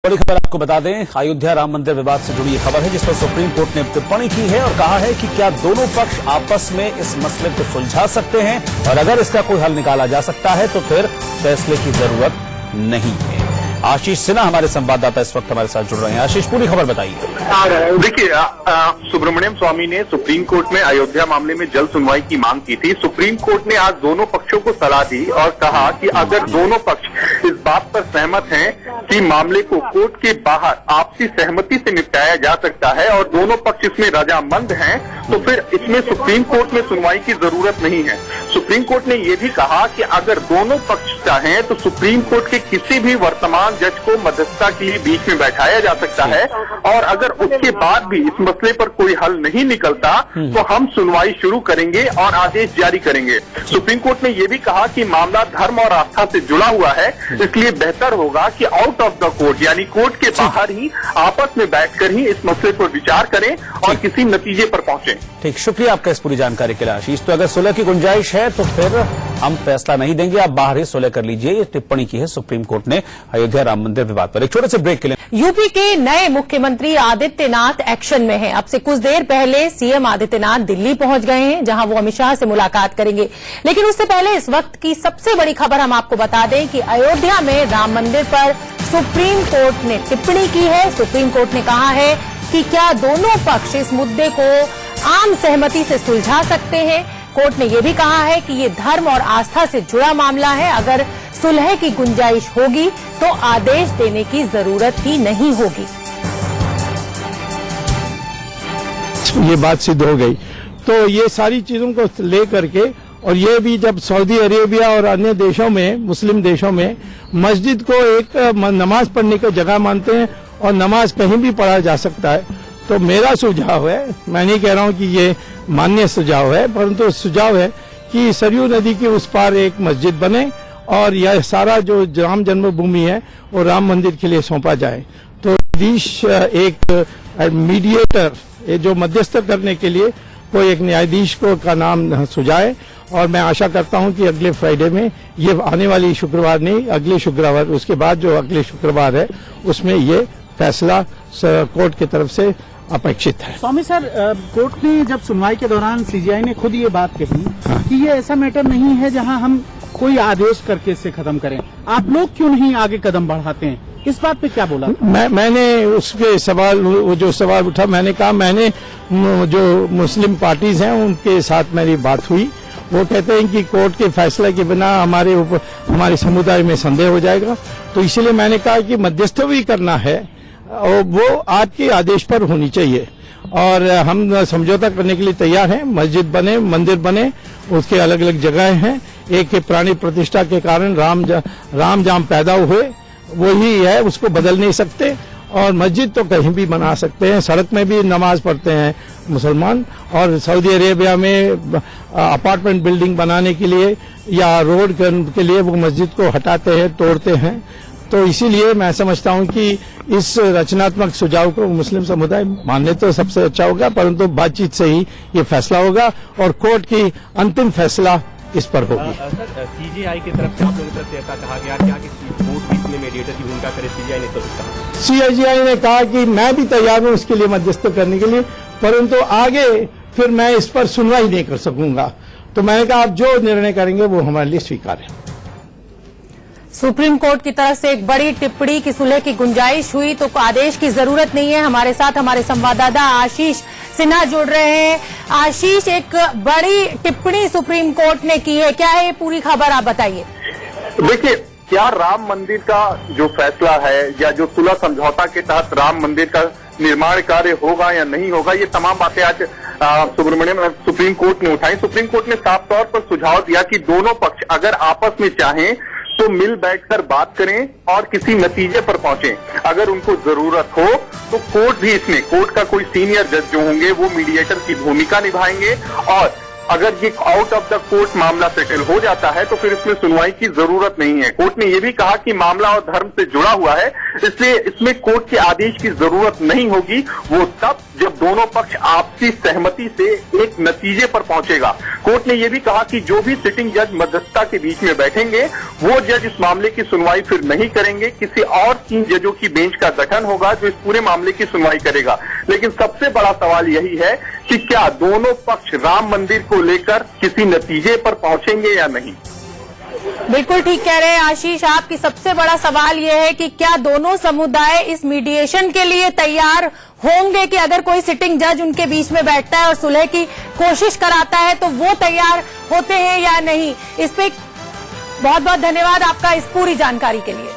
बड़ी खबर आपको बता दें, अयोध्या राम मंदिर विवाद से जुड़ी खबर है जिस पर सुप्रीम कोर्ट ने टिप्पणी की है और कहा है कि क्या दोनों पक्ष आपस में इस मसले को सुलझा सकते हैं और अगर इसका कोई हल निकाला जा सकता है तो फिर फैसले की जरूरत नहीं है। आशीष सिन्हा हमारे संवाददाता इस वक्त हमारे साथ जुड़ रहे हैं। आशीष, पूरी खबर बताइए। देखिए, सुब्रमण्यम स्वामी ने सुप्रीम कोर्ट में अयोध्या मामले में जल्द सुनवाई की मांग की थी। सुप्रीम कोर्ट ने आज दोनों पक्षों को सलाह दी और कहा कि अगर दोनों पक्ष इस बात पर सहमत हैं कि मामले को कोर्ट के बाहर आपसी सहमति से निपटाया जा सकता है और दोनों पक्ष इसमें रजामंद हैं, तो फिर इसमें सुप्रीम कोर्ट में सुनवाई की जरूरत नहीं है। सुप्रीम कोर्ट ने यह भी कहा कि अगर दोनों पक्ष चाहें तो सुप्रीम कोर्ट के किसी भी वर्तमान जज को मध्यस्थता के लिए बीच में बैठाया जा सकता है और अगर उसके बाद भी इस मसले पर कोई हल नहीं निकलता तो हम सुनवाई शुरू करेंगे और आदेश जारी करेंगे। सुप्रीम कोर्ट ने यह भी कहा कि मामला धर्म और आस्था से जुड़ा हुआ है, इसलिए बेहतर होगा कि आउट ऑफ द कोर्ट यानी कोर्ट के बाहर ही आपस में बैठकर ही इस मसले पर विचार करें और किसी नतीजे पर पहुंचे। ठीक, शुक्रिया आपका इस पूरी जानकारी के लिए आशीष। तो अगर सुलह की गुंजाइश है तो फिर हम फैसला नहीं देंगे, आप बाहर ही सुलह कर लीजिए, ये टिप्पणी की है सुप्रीम कोर्ट ने अयोध्या राम मंदिर विवाद पर। एक छोटे से ब्रेक के लिए। यूपी के नए मुख्यमंत्री आदित्यनाथ एक्शन में हैं। अब से कुछ देर पहले सीएम आदित्यनाथ दिल्ली पहुंच गए हैं, जहां वो अमित शाह से मुलाकात करेंगे। लेकिन उससे पहले इस वक्त की सबसे बड़ी खबर हम आपको बता दें कि अयोध्या में राम मंदिर पर सुप्रीम कोर्ट ने टिप्पणी की है। सुप्रीम कोर्ट ने कहा है कि क्या दोनों पक्ष इस मुद्दे को आम सहमति से सुलझा सकते हैं। कोर्ट ने यह भी कहा है कि ये धर्म और आस्था से जुड़ा मामला है, अगर सुलह की गुंजाइश होगी तो आदेश देने की जरूरत ही नहीं होगी। ये बात सिद्ध हो गई तो ये सारी चीजों को लेकर के, और ये भी जब सऊदी अरेबिया और अन्य देशों में, मुस्लिम देशों में मस्जिद को एक नमाज पढ़ने की जगह मानते हैं और नमाज कहीं भी पढ़ा जा सकता है, तो मेरा सुझाव है, मैं नहीं कह रहा हूं कि ये मान्य सुझाव है, परंतु सुझाव है कि सरयू नदी के उस पार एक मस्जिद बने और यह सारा जो राम जन्मभूमि है वो राम मंदिर के लिए सौंपा जाए। तो न्यायाधीश एक मीडिएटर, जो मध्यस्थ करने के लिए कोई एक न्यायाधीश को का नाम सुझाए और मैं आशा करता हूं कि अगले फ्राइडे में, ये आने वाली शुक्रवार नहीं, अगले शुक्रवार, उसके बाद जो अगले शुक्रवार है उसमें ये फैसला कोर्ट की तरफ से अपेक्षित है। स्वामी सर, कोर्ट ने जब सुनवाई के दौरान सीजीआई ने खुद ये बात कही कि ये ऐसा मैटर नहीं है जहां हम कोई आदेश करके इससे खत्म करें, आप लोग क्यों नहीं आगे कदम बढ़ाते हैं, इस बात पे क्या बोला? मैंने उसके सवाल, वो जो सवाल उठा, मैंने कहा, मैंने जो मुस्लिम पार्टीज हैं उनके साथ मेरी बात हुई, वो कहते हैं कि कोर्ट के फैसले के बिना हमारे समुदाय में संदेह हो जाएगा, तो इसलिए मैंने कहा कि मध्यस्थ भी करना है और वो आपके आदेश पर होनी चाहिए और हम समझौता करने के लिए तैयार हैं। मस्जिद बने, मंदिर बने, उसके अलग अलग जगह हैं, एक प्राणी प्रतिष्ठा के कारण राम जहां पैदा हुए वही है, उसको बदल नहीं सकते, और मस्जिद तो कहीं भी बना सकते हैं, सड़क में भी नमाज पढ़ते हैं मुसलमान, और सऊदी अरेबिया में अपार्टमेंट बिल्डिंग बनाने के लिए या रोड के लिए वो मस्जिद को हटाते हैं, तोड़ते हैं। तो इसीलिए मैं समझता हूं कि इस रचनात्मक सुझाव को मुस्लिम समुदाय मानने तो सबसे अच्छा होगा, परंतु बातचीत से ही ये फैसला होगा और कोर्ट की अंतिम फैसला इस पर होगी। सर, सीजीआई की तरफ से आप लोगों की तरफ से ऐसा कहा गया क्या कि कोर्ट बीच में मीडिएटर की भूमिका करे, सीजीआई ने तो कहा? सीजीआई ने कहा कि मैं भी तैयार हूं इसके लिए मध्यस्थ करने के लिए, परंतु आगे फिर मैं इस पर सुनवाई नहीं कर सकूंगा, तो मैंने कहा आप जो निर्णय करेंगे वो हमारे लिए स्वीकार है। सुप्रीम कोर्ट की तरफ से एक बड़ी टिप्पणी की सुलह की गुंजाइश हुई तो आदेश की जरूरत नहीं है। हमारे साथ हमारे संवाददाता आशीष सिन्हा जुड़ रहे हैं। आशीष, एक बड़ी टिप्पणी सुप्रीम कोर्ट ने की है, क्या है ये पूरी खबर, आप बताइए। देखिए, क्या राम मंदिर का जो फैसला है या जो सुलह समझौता के तहत राम मंदिर का निर्माण कार्य होगा या नहीं होगा, ये तमाम बातें आज सुप्रीम कोर्ट ने उठाई। सुप्रीम कोर्ट ने साफ तौर पर सुझाव दिया कि दोनों पक्ष अगर आपस में चाहें तो मिल बैठकर बात करें और किसी नतीजे पर पहुंचें। अगर उनको जरूरत हो तो कोर्ट भी, इसमें कोर्ट का कोई सीनियर जज जो होंगे वो मीडिएटर की भूमिका निभाएंगे और अगर ये आउट ऑफ द कोर्ट मामला सेटल हो जाता है तो फिर इसमें सुनवाई की जरूरत नहीं है। कोर्ट ने यह भी कहा कि मामला और धर्म से जुड़ा हुआ है, इसलिए इसमें कोर्ट के आदेश की जरूरत नहीं होगी। वो तब जब दोनों पक्ष आपसी सहमति से एक नतीजे पर पहुंचेगा। कोर्ट ने यह भी कहा कि जो भी सिटिंग जज मध्यस्थता के बीच में बैठेंगे वो जज इस मामले की सुनवाई फिर नहीं करेंगे, किसी और 3 जजों की बेंच का गठन होगा जो इस पूरे मामले की सुनवाई करेगा। लेकिन सबसे बड़ा सवाल यही है कि क्या दोनों पक्ष राम मंदिर को लेकर किसी नतीजे पर पहुंचेंगे या नहीं। बिल्कुल ठीक कह रहे हैं आशीष आप कि सबसे बड़ा सवाल यह है कि क्या दोनों समुदाय इस मीडिएशन के लिए तैयार होंगे कि अगर कोई सिटिंग जज उनके बीच में बैठता है और सुलह की कोशिश कराता है तो वो तैयार होते हैं या नहीं। इस पे बहुत बहुत धन्यवाद आपका इस पूरी जानकारी के लिए।